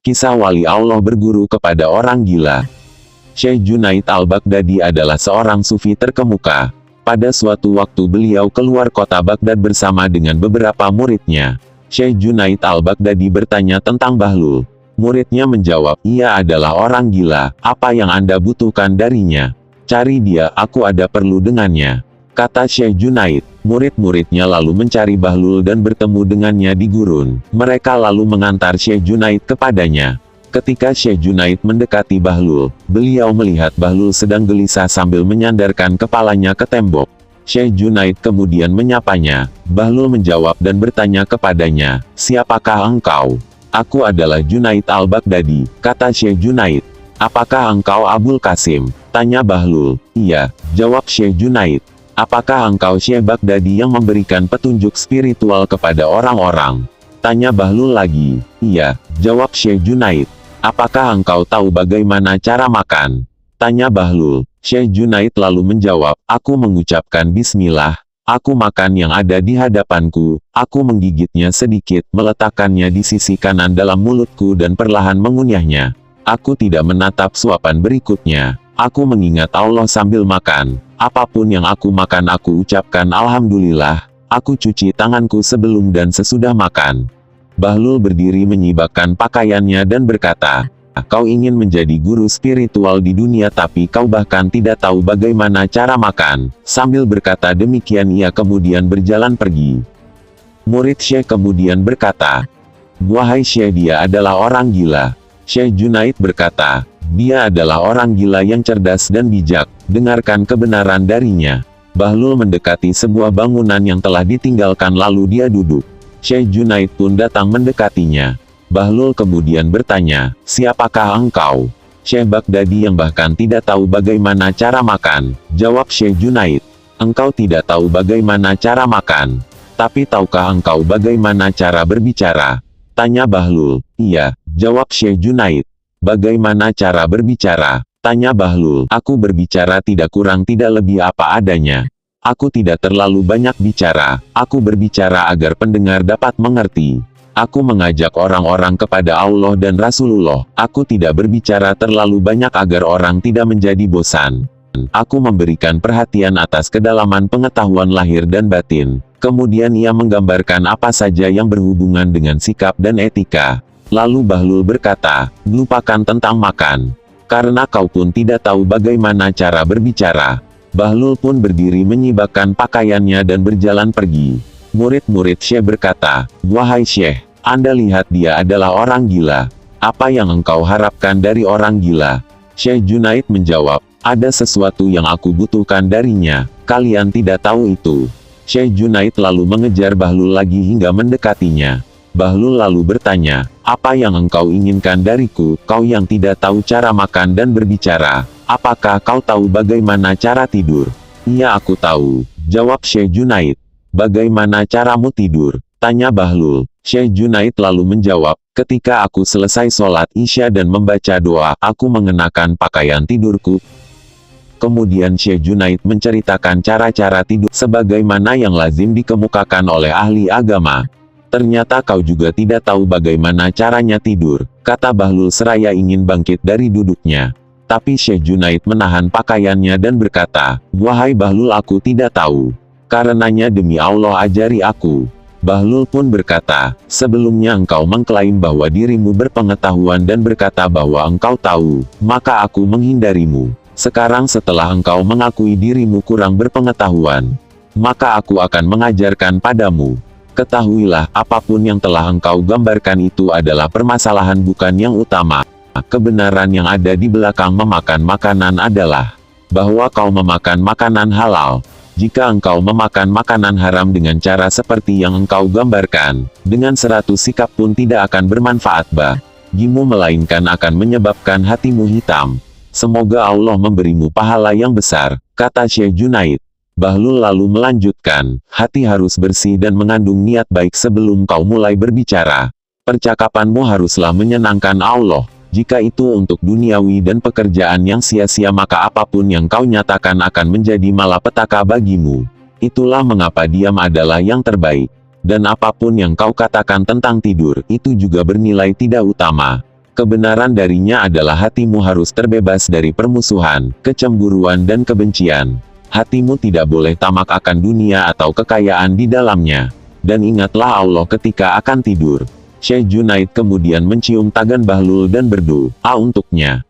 Kisah wali Allah berguru kepada orang gila. Syekh Junaid al-Baghdadi adalah seorang sufi terkemuka. Pada suatu waktu beliau keluar kota Baghdad bersama dengan beberapa muridnya. Syekh Junaid al-Baghdadi bertanya tentang Bahlul. Muridnya menjawab, ia adalah orang gila, apa yang Anda butuhkan darinya? Cari dia, aku ada perlu dengannya. Kata Syekh Junaid. Murid-muridnya lalu mencari Bahlul dan bertemu dengannya di gurun. Mereka lalu mengantar Syekh Junaid kepadanya. Ketika Syekh Junaid mendekati Bahlul, beliau melihat Bahlul sedang gelisah sambil menyandarkan kepalanya ke tembok. Syekh Junaid kemudian menyapanya. Bahlul menjawab dan bertanya kepadanya, siapakah engkau? Aku adalah Junaid al-Baghdadi, kata Syekh Junaid. Apakah engkau Abul Qasim? Tanya Bahlul. Iya, jawab Syekh Junaid. Apakah engkau Syekh Baghdadi yang memberikan petunjuk spiritual kepada orang-orang? Tanya Bahlul lagi. Iya, jawab Syekh Junaid. Apakah engkau tahu bagaimana cara makan? Tanya Bahlul. Syekh Junaid lalu menjawab, aku mengucapkan bismillah, aku makan yang ada di hadapanku, aku menggigitnya sedikit, meletakkannya di sisi kanan dalam mulutku dan perlahan mengunyahnya. Aku tidak menatap suapan berikutnya. Aku mengingat Allah sambil makan. Apapun yang aku makan aku ucapkan Alhamdulillah. Aku cuci tanganku sebelum dan sesudah makan. Bahlul berdiri menyibakkan pakaiannya dan berkata, kau ingin menjadi guru spiritual di dunia tapi kau bahkan tidak tahu bagaimana cara makan. Sambil berkata demikian ia kemudian berjalan pergi. Murid Syekh kemudian berkata, wahai Syekh, dia adalah orang gila. Syekh Junaid berkata, dia adalah orang gila yang cerdas dan bijak, dengarkan kebenaran darinya. Bahlul mendekati sebuah bangunan yang telah ditinggalkan lalu dia duduk. Syekh Junaid pun datang mendekatinya. Bahlul kemudian bertanya, siapakah engkau? Syekh Baghdadi yang bahkan tidak tahu bagaimana cara makan. Jawab Syekh Junaid, engkau tidak tahu bagaimana cara makan. Tapi tahukah engkau bagaimana cara berbicara? Tanya Bahlul. Iya, jawab Syekh Junaid. Bagaimana cara berbicara? Tanya Bahlul. Aku berbicara tidak kurang tidak lebih apa adanya. Aku tidak terlalu banyak bicara. Aku berbicara agar pendengar dapat mengerti. Aku mengajak orang-orang kepada Allah dan Rasulullah. Aku tidak berbicara terlalu banyak agar orang tidak menjadi bosan. Aku memberikan perhatian atas kedalaman pengetahuan lahir dan batin. Kemudian ia menggambarkan apa saja yang berhubungan dengan sikap dan etika. Lalu Bahlul berkata, lupakan tentang makan. Karena kau pun tidak tahu bagaimana cara berbicara. Bahlul pun berdiri menyibakkan pakaiannya dan berjalan pergi. Murid-murid Syekh berkata, wahai Syekh, Anda lihat dia adalah orang gila. Apa yang engkau harapkan dari orang gila? Syekh Junaid menjawab, ada sesuatu yang aku butuhkan darinya. Kalian tidak tahu itu. Syekh Junaid lalu mengejar Bahlul lagi hingga mendekatinya. Bahlul lalu bertanya, apa yang engkau inginkan dariku, kau yang tidak tahu cara makan dan berbicara? Apakah kau tahu bagaimana cara tidur? Iya, aku tahu, jawab Syekh Junaid. Bagaimana caramu tidur? Tanya Bahlul. Syekh Junaid lalu menjawab, ketika aku selesai sholat Isya dan membaca doa, aku mengenakan pakaian tidurku. Kemudian Syekh Junaid menceritakan cara-cara tidur sebagaimana yang lazim dikemukakan oleh ahli agama. Ternyata kau juga tidak tahu bagaimana caranya tidur, kata Bahlul seraya ingin bangkit dari duduknya. Tapi Syekh Junaid menahan pakaiannya dan berkata, wahai Bahlul, aku tidak tahu. Karenanya demi Allah ajari aku. Bahlul pun berkata, sebelumnya engkau mengklaim bahwa dirimu berpengetahuan dan berkata bahwa engkau tahu, maka aku menghindarimu. Sekarang setelah engkau mengakui dirimu kurang berpengetahuan, maka aku akan mengajarkan padamu. Ketahuilah, apapun yang telah engkau gambarkan itu adalah permasalahan bukan yang utama. Kebenaran yang ada di belakang memakan makanan adalah bahwa kau memakan makanan halal. Jika engkau memakan makanan haram dengan cara seperti yang engkau gambarkan, dengan 100 sikap pun tidak akan bermanfaat bagimu melainkan akan menyebabkan hatimu hitam. Semoga Allah memberimu pahala yang besar, kata Syekh Junaid. Bahlul lalu melanjutkan, hati harus bersih dan mengandung niat baik sebelum kau mulai berbicara. Percakapanmu haruslah menyenangkan Allah. Jika itu untuk duniawi dan pekerjaan yang sia-sia maka apapun yang kau nyatakan akan menjadi malapetaka bagimu. Itulah mengapa diam adalah yang terbaik. Dan apapun yang kau katakan tentang tidur, itu juga bernilai tidak utama. Kebenaran darinya adalah hatimu harus terbebas dari permusuhan, kecemburuan dan kebencian. Hatimu tidak boleh tamak akan dunia atau kekayaan di dalamnya. Dan ingatlah Allah ketika akan tidur. Syekh Junaid kemudian mencium tangan Bahlul dan berdoa untuknya.